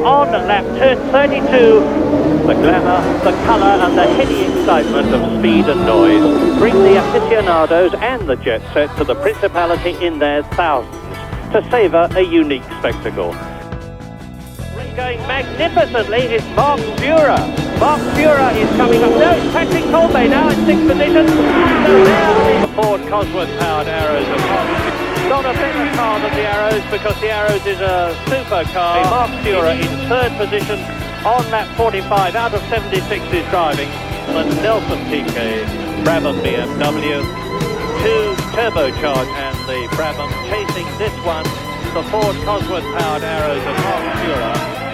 on lap 32. The glamour, the colour and the heady excitement of speed and noise bring the aficionados and the jet set to the Principality in their thousands to savour a unique spectacle. Going magnificently is Marc Surer. Marc Surer is coming up. No, it's Patrick Colby now in 6th position. So there the Ford Cosworth-powered Arrows of Marc. Not a better car than the Arrows because the Arrows is a super car. Marc Surer in 3rd position on lap 45 out of 76 is driving. And Nelson Piquet, Brabham BMW, 2 turbocharged and the Brabham chasing this one, the Ford Cosworth-powered Arrows of Marc Surer.